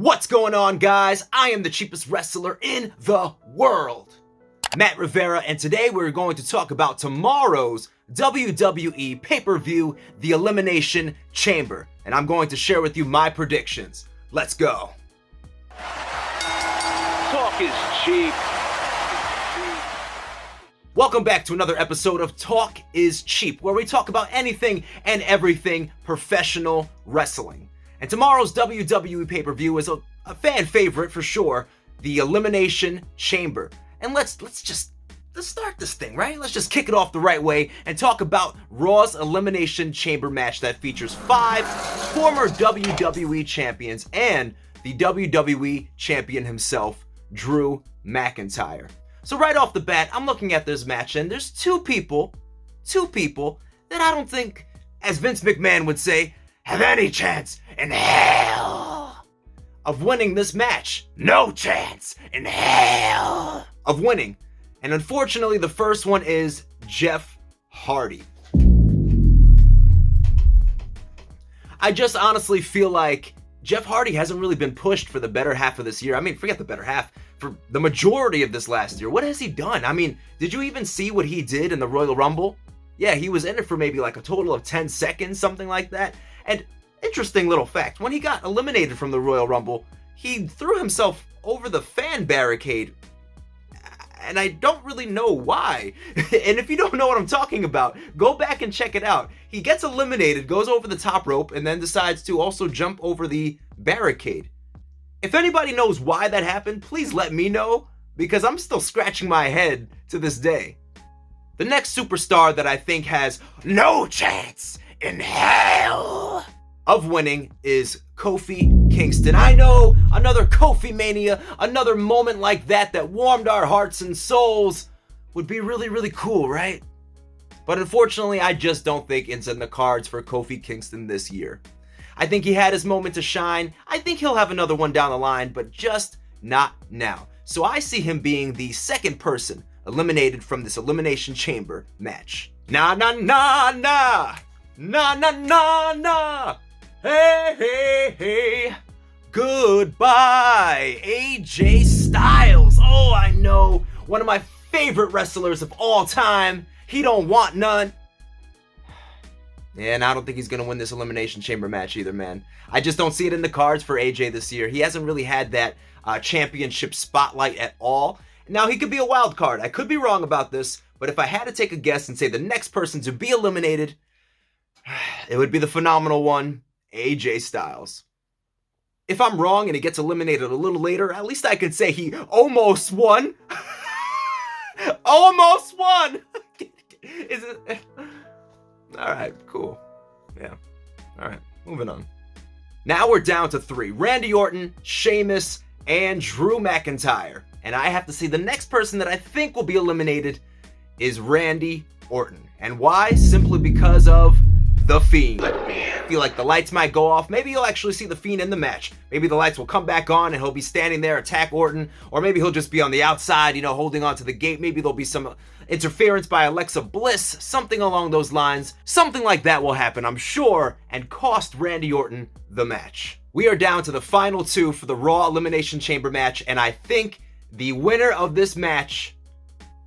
What's going on, guys? I am the cheapest wrestler in the world, Matt Rivera, and today we're going to talk about tomorrow's WWE pay-per-view, The Elimination Chamber, and I'm going to share with you my predictions. Let's go. Talk is cheap. Welcome back to another episode of Talk is Cheap, where we talk about anything and everything professional wrestling. And tomorrow's WWE pay-per-view is a fan favorite for sure, The Elimination Chamber. And let's start this thing, right? Let's just kick it off the right way and talk about Raw's Elimination Chamber match that features 5 former WWE champions and the WWE champion himself, Drew McIntyre. So right off the bat, I'm looking at this match and there's two people that I don't think, as Vince McMahon would say, have any chance in hell of winning this match. No chance in hell of winning. And unfortunately, the first one is Jeff Hardy. I just honestly feel like Jeff Hardy hasn't really been pushed for the better half of this year. I mean, forget the better half. For the majority of this last year, what has he done? I mean, did you even see what he did in the Royal Rumble? Yeah, he was in it for maybe like a total of 10 seconds, something like that. And interesting little fact, when he got eliminated from the Royal Rumble, he threw himself over the fan barricade. And I don't really know why. And if you don't know what I'm talking about, go back and check it out. He gets eliminated, goes over the top rope, and then decides to also jump over the barricade. If anybody knows why that happened, please let me know, because I'm still scratching my head to this day. The next superstar that I think has no chance in hell of winning is Kofi Kingston. I know, another Kofi mania, another moment like that warmed our hearts and souls would be really, really cool, right? But unfortunately, I just don't think it's in the cards for Kofi Kingston this year. I think he had his moment to shine. I think he'll have another one down the line, but just not now. So I see him being the second person eliminated from this Elimination Chamber match. Nah. Hey. Goodbye, AJ Styles. Oh, I know. One of my favorite wrestlers of all time. He don't want none. Yeah, and I don't think he's going to win this Elimination Chamber match either, man. I just don't see it in the cards for AJ this year. He hasn't really had that championship spotlight at all. Now, he could be a wild card. I could be wrong about this, but if I had to take a guess and say the next person to be eliminated, it would be the phenomenal one, AJ Styles. If I'm wrong and he gets eliminated a little later, at least I could say he almost won. Almost won! Is it... Alright, cool. Yeah. Alright, moving on. Now we're down to 3. Randy Orton, Sheamus, and Drew McIntyre. And I have to say the next person that I think will be eliminated is Randy Orton. And why? Simply because of The Fiend. I feel like the lights might go off. Maybe you'll actually see The Fiend in the match. Maybe the lights will come back on and he'll be standing there, attack Orton. Or maybe he'll just be on the outside, holding on to the gate. Maybe there'll be some interference by Alexa Bliss. Something along those lines. Something like that will happen, I'm sure, and cost Randy Orton the match. We are down to the final 2 for the Raw Elimination Chamber match. And I think the winner of this match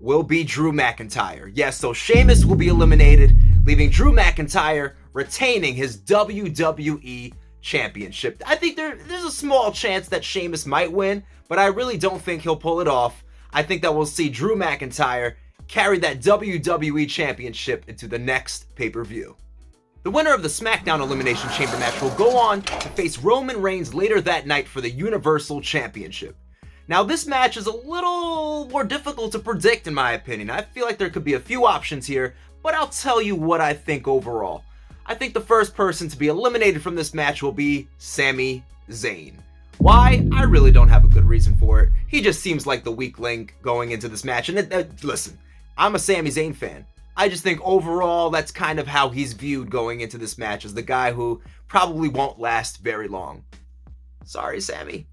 will be Drew McIntyre. Yes, so Sheamus will be eliminated, leaving Drew McIntyre retaining his WWE Championship. I think there's a small chance that Sheamus might win, but I really don't think he'll pull it off. I think that we'll see Drew McIntyre carry that WWE Championship into the next pay-per-view. The winner of the SmackDown Elimination Chamber match will go on to face Roman Reigns later that night for the Universal Championship. Now, this match is a little more difficult to predict, in my opinion. I feel like there could be a few options here, but I'll tell you what I think overall. I think the first person to be eliminated from this match will be Sami Zayn. Why? I really don't have a good reason for it. He just seems like the weak link going into this match. And listen, I'm a Sami Zayn fan. I just think overall that's kind of how he's viewed going into this match, as the guy who probably won't last very long. Sorry, Sami.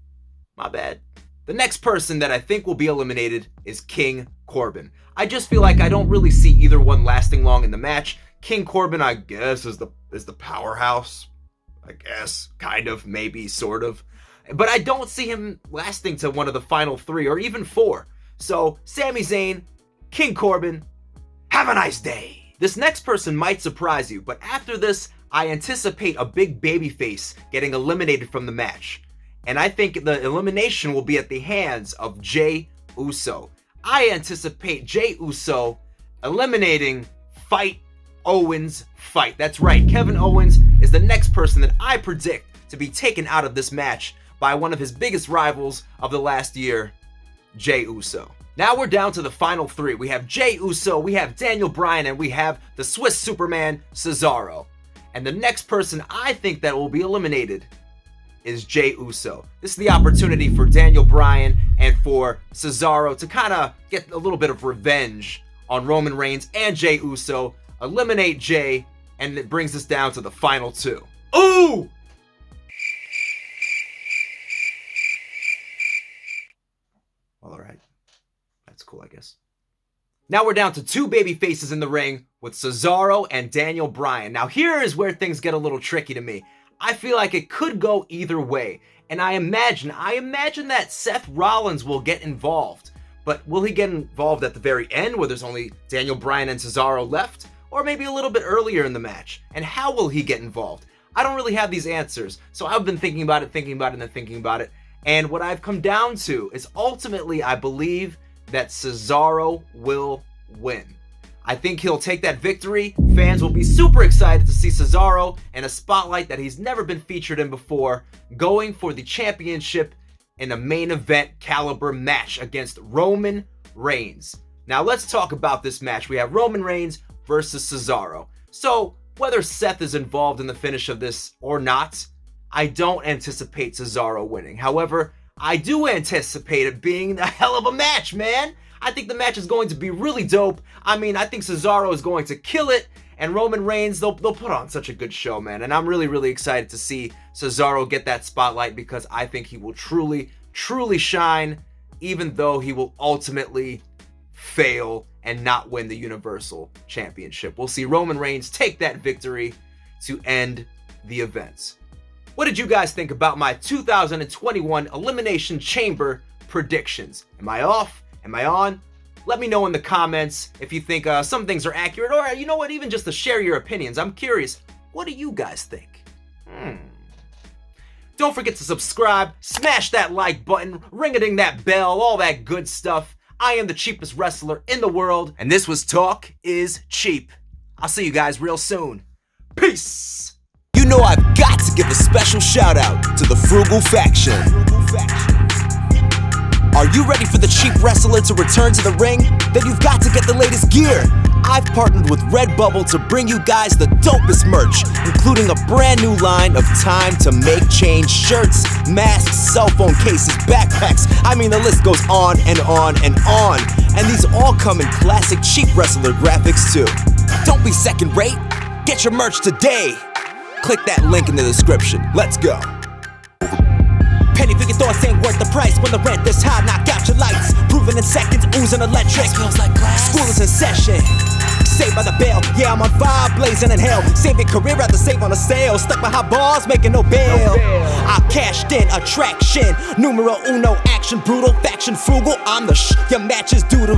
My bad. The next person that I think will be eliminated is King Corbin. I just feel like I don't really see either one lasting long in the match. King Corbin, I guess, is the powerhouse. I guess, kind of, maybe, sort of. but I don't see him lasting to one of the final 3 or even 4. So, Sami Zayn, King Corbin, have a nice day. This next person might surprise you, but after this, I anticipate a big babyface getting eliminated from the match. And I think the elimination will be at the hands of Jey Uso. I anticipate Jey Uso eliminating Owens fight. That's right, Kevin Owens is the next person that I predict to be taken out of this match by one of his biggest rivals of the last year, Jey Uso. Now we're down to the final 3. We have Jey Uso, we have Daniel Bryan, and we have the Swiss Superman, Cesaro. And the next person I think that will be eliminated is Jey Uso. This is the opportunity for Daniel Bryan and for Cesaro to kind of get a little bit of revenge on Roman Reigns and Jey Uso, eliminate Jey, and it brings us down to the final 2. Ooh! All right. That's cool, I guess. Now we're down to 2 baby faces in the ring with Cesaro and Daniel Bryan. Now here is where things get a little tricky to me. I feel like it could go either way. And I imagine that Seth Rollins will get involved. But will he get involved at the very end where there's only Daniel Bryan and Cesaro left? Or maybe a little bit earlier in the match? And how will he get involved? I don't really have these answers. So I've been thinking about it. And what I've come down to is ultimately I believe that Cesaro will win. I think he'll take that victory. Fans will be super excited to see Cesaro in a spotlight that he's never been featured in before, going for the championship in a main event caliber match against Roman Reigns. Now let's talk about this match. We have Roman Reigns versus Cesaro. So whether Seth is involved in the finish of this or not, I don't anticipate Cesaro winning. However, I do anticipate it being a hell of a match, man. I think the match is going to be really dope. I mean, I think Cesaro is going to kill it, and Roman Reigns, they'll put on such a good show, man. And I'm really, really excited to see Cesaro get that spotlight because I think he will truly, truly shine, even though he will ultimately fail and not win the Universal Championship. We'll see Roman Reigns take that victory to end the events. What did you guys think about my 2021 Elimination Chamber predictions? Am I off? Am I on? Let me know in the comments if you think some things are accurate, or you know what, even just to share your opinions. I'm curious, what do you guys think? Don't forget to subscribe, smash that like button, ring-a-ding that bell, all that good stuff. I am the cheapest wrestler in the world, and this was Talk is Cheap. I'll see you guys real soon. Peace! You know I've got to give a special shout out to the Frugal Faction. Are you ready for the cheap wrestler to return to the ring? Then you've got to get the latest gear. I've partnered with Redbubble to bring you guys the dopest merch, including a brand new line of time to make change shirts, masks, cell phone cases, backpacks. I mean, the list goes on and on and on. And these all come in classic cheap wrestler graphics too. Don't be second rate. Get your merch today. Click that link in the description. Let's go. Penny for your thoughts ain't worth the price. When the rent this high, knock out your lights. Proven in seconds, oozing electric. Feels like class. School is in session. Saved by the bell, yeah, I'm on fire, blazing in hell. Save your career, rather save on a sale. Stuck behind bars, making no bail. I cashed in, attraction. Numero uno, action brutal, faction frugal. I'm the your matches doodle.